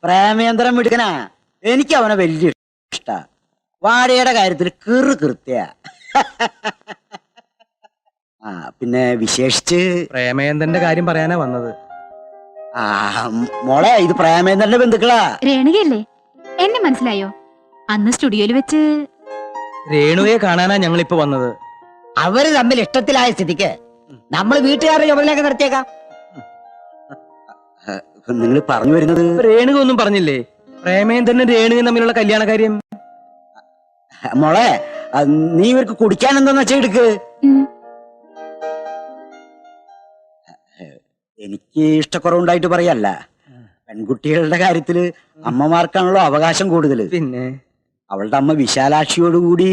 പ്രേമേന്ദ്രൻ മിടുക്കനാ. എനിക്ക് അവനെ വലിയ ഇഷ്ടാ. വാടയുടെ കാര്യത്തിൽ കൃത്യ. ആ പിന്നെ വിശേഷിച്ച് പ്രേമേന്ദ്രന്റെ കാര്യം പറയാനാ വന്നത്. ആ മോളെ, ഇത് പ്രേമേന്ദ്രന്റെ ബന്ധുക്കളാ. രേണുകയല്ലേ? എന്നെ മനസ്സിലായോ? അന്ന് സ്റ്റുഡിയോയിൽ വെച്ച് രേണുയെ കാണാനാ ഞങ്ങൾ ഇപ്പൊ വന്നത്. അവര് തമ്മിൽ ഇഷ്ടത്തിലായ സ്ഥിതിക്ക് നമ്മൾ വീട്ടുകാരുടെ ചുമതലയൊക്കെ നിർത്തിയേക്കാം. നിങ്ങൾ പറഞ്ഞു വരുന്നത്? രേണുക ഒന്നും പറഞ്ഞില്ലേ? പ്രേമേന്ദ്രനും രേണുകയും തമ്മിലുള്ള കല്യാണ കാര്യം. മോളെ, നീ ഇവർക്ക് കുടിക്കാൻ എന്താന്ന് വെച്ചാ എടുക്ക്. എനിക്ക് ഇഷ്ടക്കുറവുണ്ടായിട്ട് പറയല്ല. പെൺകുട്ടികളുടെ കാര്യത്തില് അമ്മമാർക്കാണല്ലോ അവകാശം കൂടുതല്. പിന്നെ അവളുടെ അമ്മ വിശാലാക്ഷിയോടുകൂടി.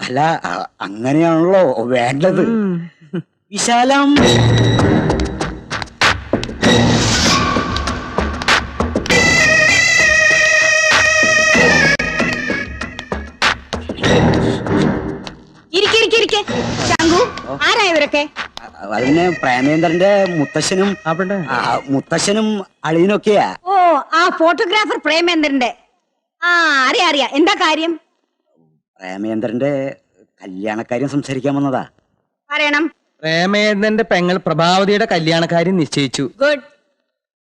അല്ല, അങ്ങനെയാണല്ലോ വേണ്ടത്. വിശാലം ആരായവരൊക്കെ? അതിന് പ്രേമേന്ദ്രന്റെ മുത്തശ്ശനും അളിയനൊക്കെയാ. ഓ, ആ ഫോട്ടോഗ്രാഫർ പ്രേമേന്ദ്രന്റെ. ആ, അറിയാ. എന്താ കാര്യം? പ്രേമേന്ദ്രന്റെ കല്യാണക്കാര്യം സംസാരിക്കാൻ വന്നതാ. പറയണം. പ്രേമേന്ദ്രന്റെ പെങ്ങൾ പ്രഭാവതിയുടെ കല്യാണക്കാര്യം നിശ്ചയിച്ചു. ഗുഡ്.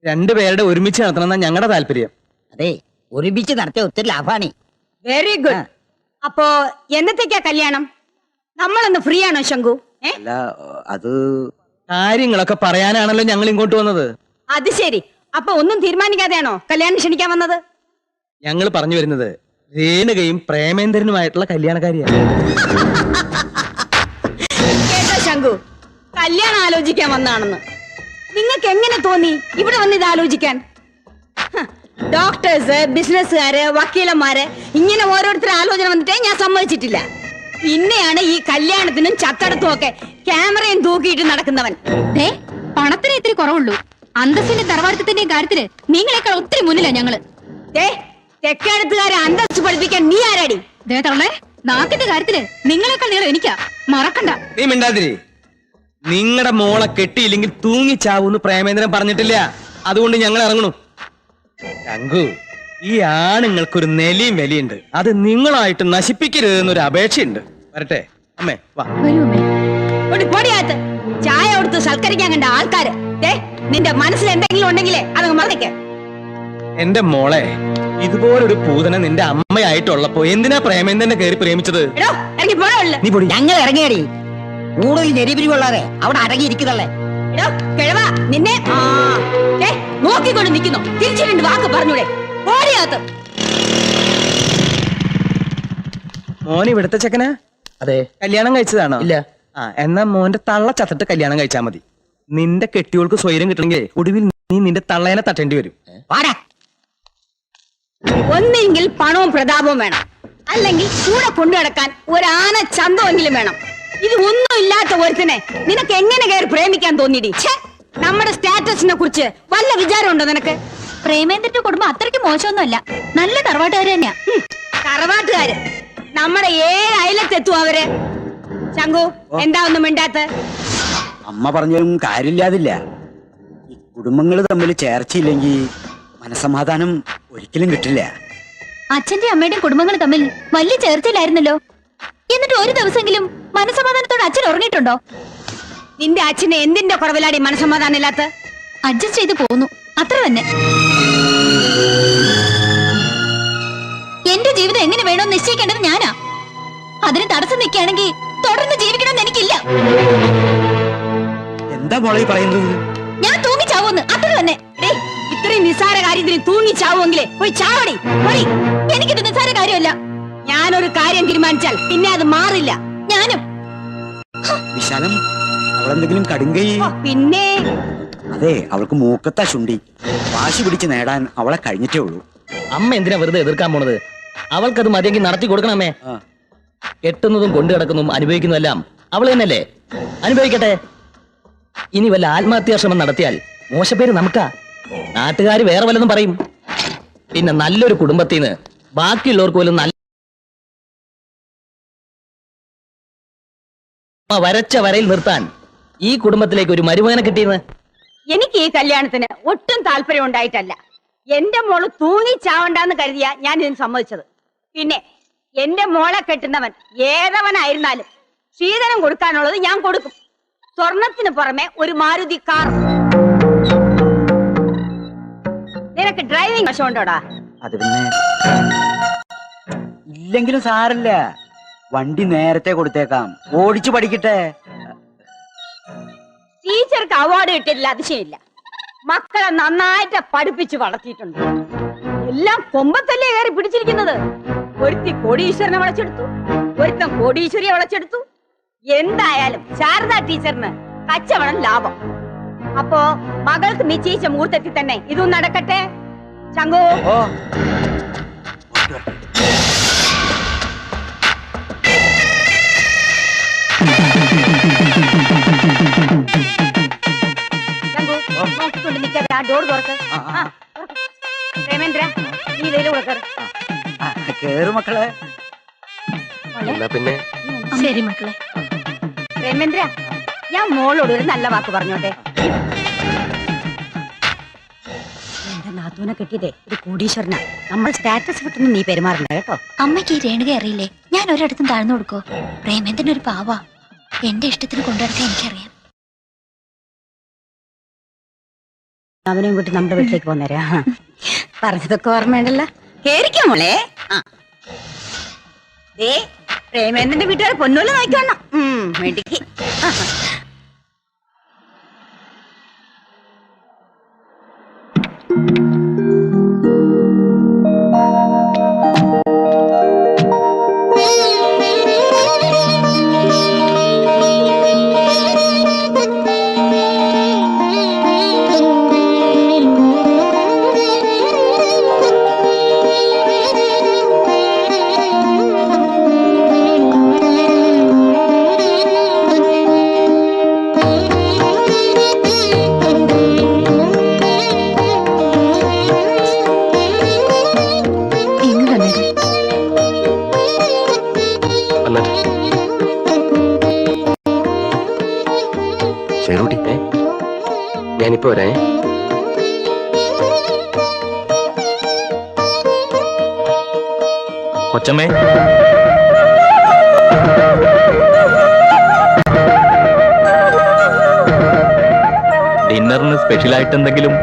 രണ്ടുപേരുടെ ഒരുമിച്ച് നടത്തണമെന്നാ ഞങ്ങളുടെ താല്പര്യം. അതെ, ഒരുമിച്ച് നടത്തിയ ഒത്തിരി ലാഭാണ്. Very good. അപ്പോ എന്നത്തേക്കാ കല്യാണം? നമ്മളൊന്ന് ഫ്രീ ആണോ ശങ്കു? അല്ല, അത് കാര്യങ്ങളൊക്കെ പറയാനാണല്ലോ ഞങ്ങൾ ഇങ്ങോട്ട് വന്നത്. അത് ശരി. അപ്പൊ ഒന്നും തീരുമാനിക്കാതെയാണോ കല്യാണം ക്ഷണിക്കാൻ വന്നത്? ഞങ്ങൾ പറഞ്ഞു വരുന്നത് രേണുകയും പ്രേമേന്ദ്രനുമായിട്ടുള്ള കല്യാണക്കാരിയാണ്. കേട്ടോ ശങ്കു, കല്യാണം ആലോചിക്കാൻ വന്നാണെന്ന് നിങ്ങൾക്ക് എങ്ങനെ തോന്നി ഇവിടെ വന്ന് ഇത് ആലോചിക്കാൻ? ഡോക്ടേഴ്സ്, ബിസിനസ്സുകാര്, വക്കീലന്മാര്, ഇങ്ങനെ ഓരോരുത്തർ ആലോചന വന്നിട്ടേ ഞാൻ സമ്മതിച്ചിട്ടില്ല. പിന്നെയാണ് ഈ കല്യാണത്തിനും ചത്തടത്തും ഒക്കെ ക്യാമറയും തൂക്കിയിട്ട് നടക്കുന്നവൻ. പണത്തിന് ഇത്തിരി കുറവുള്ളൂ. അന്തസ്സിന്റെ തറവാടത്തിന്റെയും കാര്യത്തില് നിങ്ങളെക്കാൾ ഒത്തിരി മുന്നിലാ ഞങ്ങള്. തെക്കെടുത്തുകാരെ അന്തസ്സ് പഠിപ്പിക്കാൻ നീ ആരാടി? നാക്കിന്റെ കാര്യത്തില് നിങ്ങളെക്കാൾ നീളം എനിക്കാ, മറക്കണ്ട. നീ മിണ്ടാതിരി. നിങ്ങളുടെ മോളെ കെട്ടിയില്ലെങ്കിൽ തൂങ്ങിച്ചാവൂന്ന് പ്രേമേന്ദ്രൻ പറഞ്ഞിട്ടില്ല. അതുകൊണ്ട് ഞങ്ങൾ ഇറങ്ങണു. ശങ്കു, ഈ ആണുങ്ങൾക്കൊരു നെലിയും വലിയുണ്ട്. അത് നിങ്ങളായിട്ട് നശിപ്പിക്കരുതെന്നൊരു അപേക്ഷയുണ്ട്. വരട്ടെ അമ്മേ, വാ. പൊടിയാത്ത് ചായ കൊടുത്ത് സൽക്കരിക്കാൻ കണ്ട ആൾക്കാര്. നിന്റെ മനസ്സിൽ എന്തെങ്കിലും ഉണ്ടെങ്കിലേ അതങ്ങ് മറന്നിക്കേ. എന്റെ മോളെ, ഇതുപോലൊരു പൂതന നിന്റെ അമ്മയായിട്ടുള്ളപ്പോ എന്തിനാ പ്രേമേന്ദ്രനെ കയറി പ്രേമിച്ചത്? ഞങ്ങൾ ഇറങ്ങിയടി. കൂടുതൽ നെരിപിരി കൊള്ളാതെ അവിടെ അടങ്ങിയിരിക്കുന്നല്ലേ. കിഴവ, നിന്നെ നോക്കിക്കൊണ്ട് നിൽക്കുന്നു. തിരിച്ചിട്ടുണ്ട് വാക്ക് പറഞ്ഞൂടെ? ഓടിയാത്ത്. മോൻ ഇവിടുത്തെ ചെക്കനാ? അതെ. കല്യാണം കഴിച്ചതാണോ? ഇല്ല. എന്നാ മോന്റെ തള്ള ചത്തിട്ട് കല്യാണം കഴിച്ചാ മതി. നിന്റെ കെട്ടിയോൾക്ക് സ്വൈരം കിട്ടണമെങ്കിൽ ഒടുവിൽ നീ നിന്റെ തള്ളേനെ തട്ടേണ്ടി വരും. ഒന്നെങ്കിൽ പണവും പ്രതാപവും വേണം, അല്ലെങ്കിൽ കൂടെ കൊണ്ടു നടക്കാൻ ഒരാന ചന്തമെങ്കിലും വേണം. ഇത് ഒന്നും ഇല്ലാത്ത ഒരുത്തിനെ നിനക്ക് എങ്ങനെ കയറി പ്രേമിക്കാൻ തോന്നിയിടി? നമ്മുടെ സ്റ്റാറ്റസിനെ കുറിച്ച് വല്ല വിചാരമുണ്ടോ നിനക്ക്? പ്രേമേന്ദ്രന്റെ കുടുംബം അത്രയ്ക്ക് മോശമൊന്നുമല്ല, നല്ല തറവാട്ടുകാര് തന്നെയാ. തറവാട്ടുകാര് നമ്മുടെ 7 അയലത്തെത്തും അവര്. ശങ്കു, എന്താ ഒന്നും മിണ്ടാത്ത? അമ്മ പറഞ്ഞാലും കാര്യമില്ലാതില്ല. ഈ കുടുംബങ്ങൾ തമ്മിൽ ചേർച്ചയില്ലെങ്കിൽ മനസമാധാനം ഒരിക്കലും കിട്ടില്ല. അച്ഛന്റെയും അമ്മയുടെയും കുടുംബങ്ങൾ തമ്മിൽ വലിയ ചേർച്ചയിലായിരുന്നല്ലോ. എന്നിട്ട് ഒരു ദിവസമെങ്കിലും മനസമാധാനത്തോടെ അച്ഛൻ ഉറങ്ങിയിട്ടുണ്ടോ? നിന്റെ അച്ഛന് എന്തിന്റെ കുറവിലാടി മനസമാധാനം ഇല്ലാത്ത? അഡ്ജസ്റ്റ് ചെയ്ത് പോന്നു, അത്ര തന്നെ. എന്റെ ജീവിതം എങ്ങനെ വേണമെന്ന് നിശ്ചയിക്കേണ്ടത് ഞാനാ. അതിന് തടസ്സം നിൽക്കുകയാണെങ്കിൽ തുടർന്ന് ജീവിക്കണമെന്ന് എനിക്കില്ല. എന്താ മോളെ പറയുന്നത്? ഞാൻ തൂങ്ങിച്ചാവൂന്ന്, അത്ര തന്നെ. ഇത്രയും നിസ്സാര കാര്യത്തിന് തൂങ്ങിച്ചാവുമെങ്കിലേ പോയി ചാവടി. എനിക്കിത് നിസ്സാര കാര്യമല്ല. ഞാനൊരു കാര്യം തീരുമാനിച്ചാൽ പിന്നെ അത് മാറില്ല. ഞാനും. വിശാലം, അവളെന്തെങ്കിലും കടുങ്കൈ? പിന്നെ അതെ, അവൾക്ക് മൂക്കത്താ ശുണ്ടി. വാശി പിടിച്ച് നേടാൻ അവളെ കഴിഞ്ഞിട്ടേ ഉള്ളൂ. അമ്മ എന്തിനാ വെറുതെ എതിർക്കാൻ പോണത്? അവൾക്കത് മതിയെങ്കിൽ നടത്തി കൊടുക്കണമേ. കെട്ടുന്നതും കൊണ്ടു കിടക്കുന്നതും അനുഭവിക്കുന്നതെല്ലാം അവൾ തന്നെയല്ലേ? അനുഭവിക്കട്ടെ. ഇനി വല്ല ആത്മഹത്യാശ്രമം നടത്തിയാൽ മോശപ്പേര് നമുക്കാ. നാട്ടുകാർ വേറെ വല്ലതും പറയും. പിന്നെ നല്ലൊരു കുടുംബത്തിന്ന് ബാക്കിയുള്ളവർക്ക് പോലും നല്ല വരച്ച വരയിൽ നിർത്താൻ ഈ കുടുംബത്തിലേക്ക് ഒരു മരുമകനെ കിട്ടിയെന്ന്. എനിക്ക് ഈ കല്യാണത്തിന് ഒട്ടും താല്പര്യം ഉണ്ടായിട്ടല്ല. എന്റെ മോള് തൂങ്ങി ചാവണ്ടെന്ന് കരുതിയാ ഞാൻ ഇതിന് സമ്മതിച്ചത്. പിന്നെ എന്റെ മോളെ കെട്ടുന്നവൻ ഏതവനായിരുന്നാലും ശ്രീധനം കൊടുക്കാനുള്ളത് ഞാൻ കൊടുക്കും. സ്വർണത്തിന് പുറമെ ഒരു മാരുതി കാർ. നിനക്ക് ഡ്രൈവിംഗ് വശമുണ്ടോടാ? അത് പിന്നെ ഇല്ലെങ്കിലും സാരല്ല, വണ്ടി നേരത്തെ കൊടുത്തേക്കാം, ഓടിച്ചു പഠിക്കട്ടെ. ടീച്ചർക്ക് അവാർഡ് കിട്ടിയില്ല അതിശയില്ല. മക്കളെ നന്നായിട്ട് പഠിപ്പിച്ച് വളർത്തിയിട്ടുണ്ട്. എല്ലാം കൊമ്പത്തല്ലേ കയറി പിടിച്ചിരിക്കുന്നത്. ഒരുത്തി കോടീശ്വരനെ വളച്ചെടുത്തു, ഒരുത്തൻ കോടീശ്വരിയെ വളച്ചെടുത്തു. എന്തായാലും ശാരദ ടീച്ചറിന് കച്ചവടം ലാഭം. അപ്പോ മകൾക്ക് നിശ്ചയിച്ച മുഹൂർത്തത്തിൽ തന്നെ ഇതും നടക്കട്ടെ. ചങ്കോ ഓ നോക്കിക്കൊണ്ട് നിൽക്കാതെ ആ ഡോർ തുറക്ക്. പ്രേമേന്ദ്ര, നീ ഇതിലൂടെ കൊടുക്കറ്. കേറു മക്കളെ. പിന്നെ ശരി മക്കളെ. പ്രേമേന്ദ്ര, ഞാൻ മോളോട് ഒരു നല്ല വാക്ക് പറഞ്ഞോട്ടെ. എന്റെ നാത്തൂനെ കെട്ടിയതേ ഒരു കോടീശ്വരനാ. നമ്മൾ സ്റ്റാറ്റസ് കിട്ടുന്നു നീ പെരുമാറണ്ട കേട്ടോ. അമ്മയ്ക്ക് ഈ രേണുക അറിയില്ലേ? ഞാൻ ഒരിടത്തും താഴ്ന്നു കൊടുക്കോ? പ്രേമേന്ദ്രൻ ഒരു പാവാ. എന്റെ ഇഷ്ടത്തിന് കൊണ്ടുനടക്കാൻ എനിക്കറിയാം. അവനെയും കൂട്ടി നമ്മുടെ വീട്ടിലേക്ക് പോന്നേരാ. പറഞ്ഞതൊക്കെ ഓർമ്മയുണ്ടല്ലോ. കേറിക്കോ മോളെ. പ്രേമേന്ദ്രന്റെ വീട്ടുകാർ പൊന്നൂല നോക്കണം. വേണ്ടിക്ക് ഞാനിപ്പോ വരേ. കൊച്ചമ്മേ, ഡിന്നറിന് സ്പെഷ്യൽ ആയിട്ട് എന്തെങ്കിലും?